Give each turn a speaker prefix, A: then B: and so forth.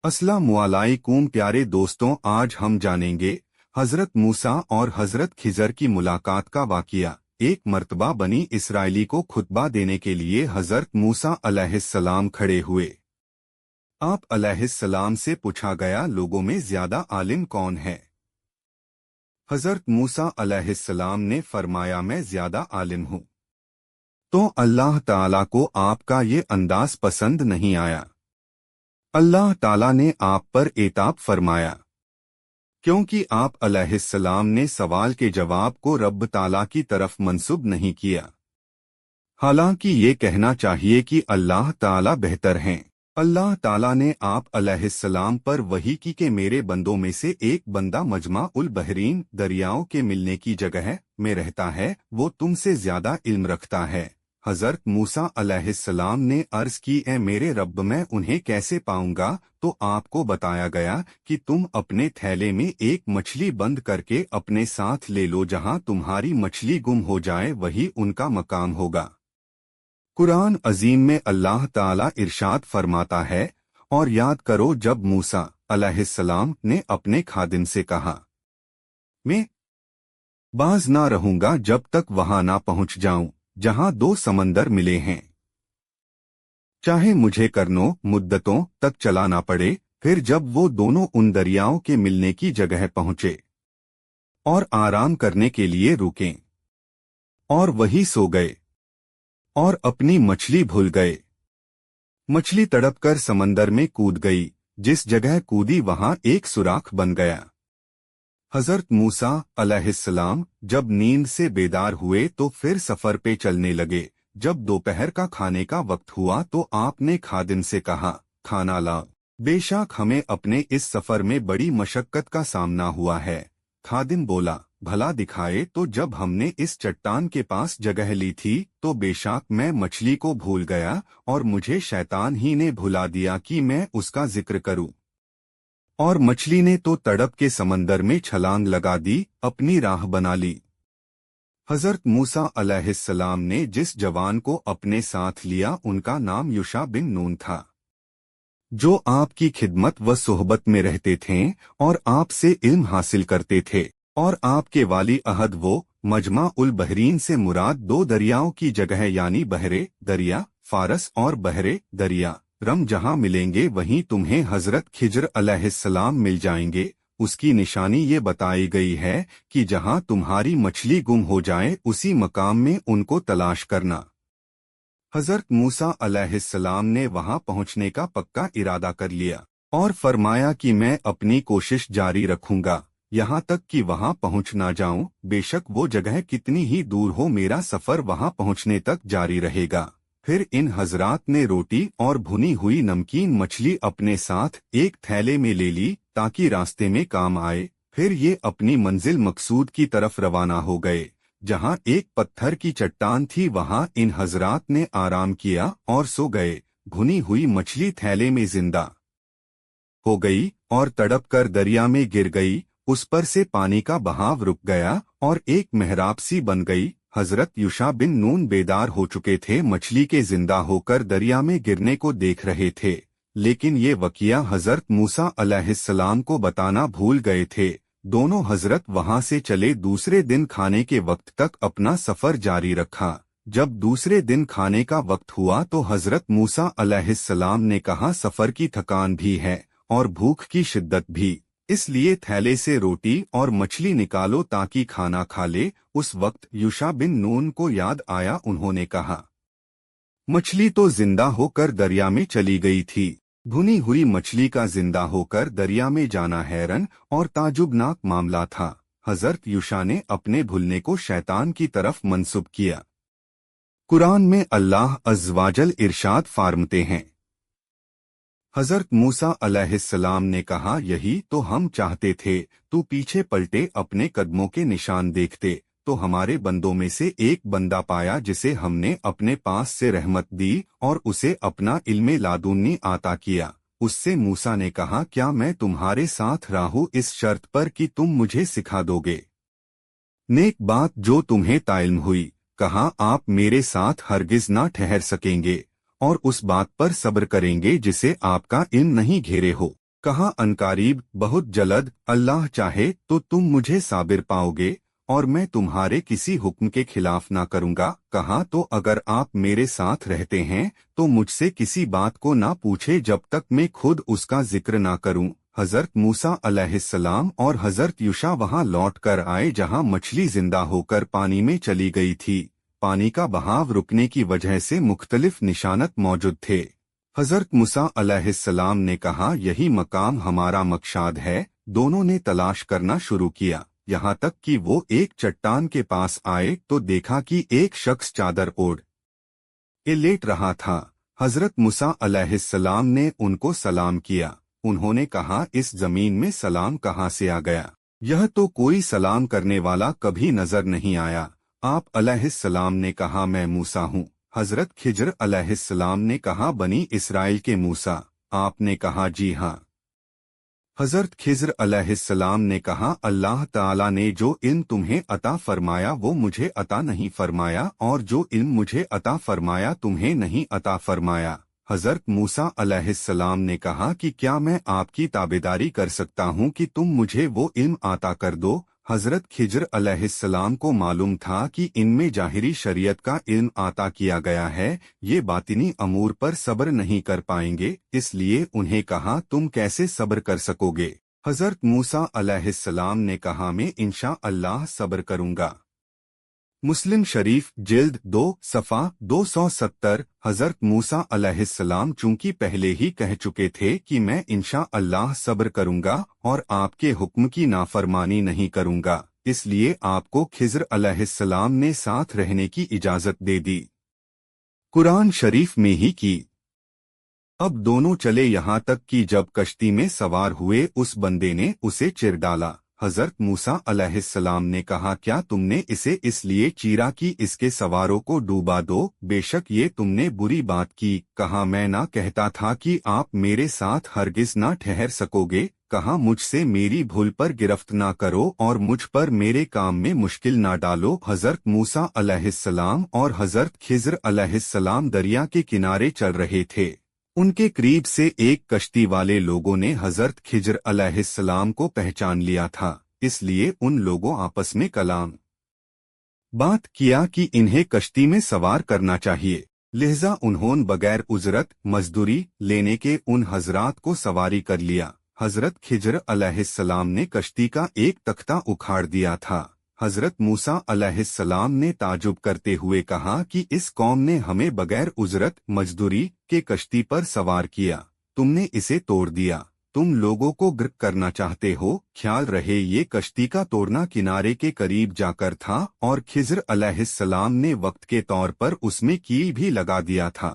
A: अस्सलामुअलैकुम प्यारे दोस्तों, आज हम जानेंगे हजरत मूसा और हजरत खिजर की मुलाकात का वाकिया। एक मर्तबा बनी इसराइली को खुतबा देने के लिए हजरत मूसा अलैहिस्सलाम खड़े हुए। आप अलैहिस्सलाम से पूछा गया, लोगों में ज्यादा आलिम कौन है? हजरत मूसा अलैहिस्सलाम ने फरमाया, मैं ज्यादा आलिम हूँ। तो अल्लाह ताला को आपका ये अंदाज पसंद नहीं आया। अल्लाह ताला ने आप पर एताब फरमाया, क्योंकि आप अलैहिस्सलाम ने सवाल के जवाब को रब ताला की तरफ मंसूब नहीं किया। हालांकि ये कहना चाहिए कि अल्लाह ताला बेहतर हैं। अल्लाह ताला ने आप अलैहिस्सलाम पर वही की कि मेरे बंदों में से एक बंदा मजमा उल बहरीन दरियाओं के मिलने की जगह में रहता है, वो तुमसे ज्यादा इल्म रखता है। हजरत मूसा अलैहिस्सलाम ने अर्ज की, ए मेरे रब, मैं उन्हें कैसे पाऊंगा? तो आपको बताया गया कि तुम अपने थैले में एक मछली बंद करके अपने साथ ले लो, जहां तुम्हारी मछली गुम हो जाए वही उनका मकाम होगा। कुरान अजीम में अल्लाह ताला इरशाद फरमाता है, और याद करो जब मूसा अलैहिस्सलाम ने अपने खादिम से कहा, मैं बाज ना रहूंगा जब तक वहां ना पहुंच जाऊं जहां दो समंदर मिले हैं, चाहे मुझे करनो मुद्दतों तक चलाना पड़े। फिर जब वो दोनों उन दरियाओं के मिलने की जगह पहुंचे और आराम करने के लिए रुके और वही सो गए और अपनी मछली भूल गए। मछली तड़पकर समंदर में कूद गई, जिस जगह कूदी वहां एक सुराख बन गया। हजरत मूसा अलैहिस्सलाम जब नींद से बेदार हुए तो फिर सफर पे चलने लगे। जब दोपहर का खाने का वक्त हुआ तो आपने खादिम से कहा, खाना ला। बेशक हमें अपने इस सफर में बड़ी मशक्कत का सामना हुआ है। खादिम बोला, भला दिखाए। तो जब हमने इस चट्टान के पास जगह ली थी तो बेशक मैं मछली को भूल गया और मुझे शैतान ही ने भुला दिया कि मैं उसका जिक्र करूं। और मछली ने तो तड़प के समंदर में छलांग लगा दी, अपनी राह बना ली। हजरत मूसा अलैहिस्सलाम ने जिस जवान को अपने साथ लिया उनका नाम युशा बिन नून था, जो आपकी खिदमत व सोहबत में रहते थे और आपसे इल्म हासिल करते थे। और आपके वाली अहद वो मजमा उल बहरीन से मुराद दो दरियाओं की जगह यानी बहरे दरिया फारस और बहरे दरिया रम जहां मिलेंगे वहीं तुम्हें हजरत खिजर अलैहिस्सलाम मिल जाएंगे। उसकी निशानी ये बताई गई है कि जहां तुम्हारी मछली गुम हो जाए उसी मकाम में उनको तलाश करना। हजरत मूसा अलैहिस्सलाम ने वहां पहुंचने का पक्का इरादा कर लिया और फरमाया कि मैं अपनी कोशिश जारी रखूंगा यहां तक कि वहां पहुंच ना जाऊं। बेशक वो जगह कितनी ही दूर हो, मेरा सफर वहां पहुंचने तक जारी रहेगा। फिर इन हजरात ने रोटी और भुनी हुई नमकीन मछली अपने साथ एक थैले में ले ली ताकि रास्ते में काम आए। फिर ये अपनी मंजिल मकसूद की तरफ रवाना हो गए। जहां एक पत्थर की चट्टान थी वहां इन हजरात ने आराम किया और सो गए। भुनी हुई मछली थैले में जिंदा हो गई और तड़प कर दरिया में गिर गई। उस पर से पानी का बहाव रुक गया और एक मेहराब सी बन गई। हजरत युशा बिन नून बेदार हो चुके थे, मछली के जिंदा होकर दरिया में गिरने को देख रहे थे, लेकिन ये वकिया हजरत मूसा अलैहिस्सलाम को बताना भूल गए थे। दोनों हजरत वहां से चले। दूसरे दिन खाने के वक्त तक अपना सफर जारी रखा। जब दूसरे दिन खाने का वक्त हुआ तो हजरत मूसा अलैहिस्सलाम ने कहा, सफर की थकान भी है और भूख की शिद्दत भी, इसलिए थैले से रोटी और मछली निकालो ताकि खाना खा ले। उस वक्त युशा बिन नून को याद आया। उन्होंने कहा, मछली तो जिंदा होकर दरिया में चली गई थी। भुनी हुई मछली का जिंदा होकर दरिया में जाना हैरन और ताजुबनाक मामला था। हजरत युशा ने अपने भूलने को शैतान की तरफ मंसूब किया। कुरान में अल्लाह अज़्वाजल इरशाद फरमाते हैं, हजरत मूसा अलैहिस्सलाम ने कहा, यही तो हम चाहते थे, तू पीछे पलटे अपने कदमों के निशान देखते तो हमारे बंदों में से एक बंदा पाया जिसे हमने अपने पास से रहमत दी और उसे अपना इल्मे लादुन्नी आता किया। उससे मूसा ने कहा, क्या मैं तुम्हारे साथ रहूं इस शर्त पर कि तुम मुझे सिखा दोगे नेक बात जो तुम्हें ताइल्म हुई? कहा, आप मेरे साथ हरगिज ना ठहर सकेंगे और उस बात पर सब्र करेंगे जिसे आपका इल्म नहीं घेरे हो। कहा अनकारीब बहुत जल्द अल्लाह चाहे तो तुम मुझे साबिर पाओगे और मैं तुम्हारे किसी हुक्म के खिलाफ ना करूंगा। कहा तो अगर आप मेरे साथ रहते हैं तो मुझसे किसी बात को ना पूछे जब तक मैं खुद उसका जिक्र ना करूं। हजरत मूसा अलैहिस्सलाम और हजरत यूशा वहां लौट कर आए जहां मछली जिंदा होकर पानी में चली गई थी। पानी का बहाव रुकने की वजह से मुख्तलिफ निशानत मौजूद थे। हजरत मूसा अलैहिस्सलाम ने कहा यही मकाम हमारा मकशाद है। दोनों ने तलाश करना शुरू किया, यहाँ तक कि वो एक चट्टान के पास आए तो देखा कि एक शख्स चादर ओढ़ के लेट रहा था। हजरत मूसा अलैहिस्सलाम ने उनको सलाम किया। उन्होंने कहा इस जमीन में सलाम कहाँ से आ गया? यह तो कोई सलाम करने वाला कभी नजर नहीं आया। आप अलैहिस्सलाम ने कहा मैं मूसा हूँ। हजरत खिज्र अलैहिस्सलाम ने कहा बनी इसराइल के मूसा? आपने कहा जी हाँ। हजरत खिज्र अलैहिस्सलाम ने कहा अल्लाह ताला ने जो इल्म तुम्हें अता फरमाया वो मुझे अता नहीं फरमाया और जो इल्म मुझे अता फरमाया तुम्हें नहीं अता फरमाया। हजरत मूसा अलैहिस्सलाम ने कहा कि क्या मैं आपकी ताबेदारी कर सकता हूँ कि तुम मुझे वो इल्म अता कर दो? हजरत खिज्र अलैहिस्सलाम को मालूम था कि इनमें जाहिरी शरीयत का इल्म अता किया गया है, ये बातिनी अमूर पर सब्र नहीं कर पाएंगे, इसलिए उन्हें कहा तुम कैसे सब्र कर सकोगे? हजरत मूसा अलैहिस्सलाम ने कहा मैं इंशा अल्लाह सब्र करूंगा। मुस्लिम शरीफ जिल्द 2 सफ़ा 270। हजरत मूसा अलैहिस्सलाम चूंकि पहले ही कह चुके थे कि मैं इंशा अल्लाह सब्र करूंगा और आपके हुक्म की नाफरमानी नहीं करूंगा, इसलिए आपको खिज्र अलैहिस्सलाम ने साथ रहने की इजाजत दे दी। कुरान शरीफ में ही की। अब दोनों चले यहाँ तक कि जब कश्ती में सवार हुए उस बंदे ने उसे चिर डाला। हजरत मूसा अलैहिस्सलाम ने कहा क्या तुमने इसे इसलिए चीरा कि इसके सवारों को डूबा दो? बेशक ये तुमने बुरी बात की। कहा मैं ना कहता था कि आप मेरे साथ हरगिज ना ठहर सकोगे। कहा मुझसे मेरी भूल पर गिरफ्त ना करो और मुझ पर मेरे काम में मुश्किल ना डालो। हजरत मूसा अलैहिस्सलाम और हजरत खिज्र अलैहिस्सलाम दरिया के किनारे चल रहे थे। उनके करीब से एक कश्ती वाले लोगों ने हजरत खिज्र अलैहिस्सलाम को पहचान लिया था, इसलिए उन लोगों आपस में कलाम बात किया कि इन्हें कश्ती में सवार करना चाहिए। लिहाजा उन्होंने बगैर उजरत मजदूरी लेने के उन हजरात को सवारी कर लिया। हजरत खिज्र अलैहिस्सलाम ने कश्ती का एक तख्ता उखाड़ दिया था। हजरत मूसा अलैहिस्सलाम ने ताजुब करते हुए कहा कि इस कौम ने हमें बगैर उजरत मजदूरी के कश्ती पर सवार किया, तुमने इसे तोड़ दिया। तुम लोगों को गर्क करना चाहते हो। ख्याल रहे ये कश्ती का तोड़ना किनारे के करीब जाकर था और खिज्र अलैहिस्सलाम ने वक्त के तौर पर उसमें कील भी लगा दिया था।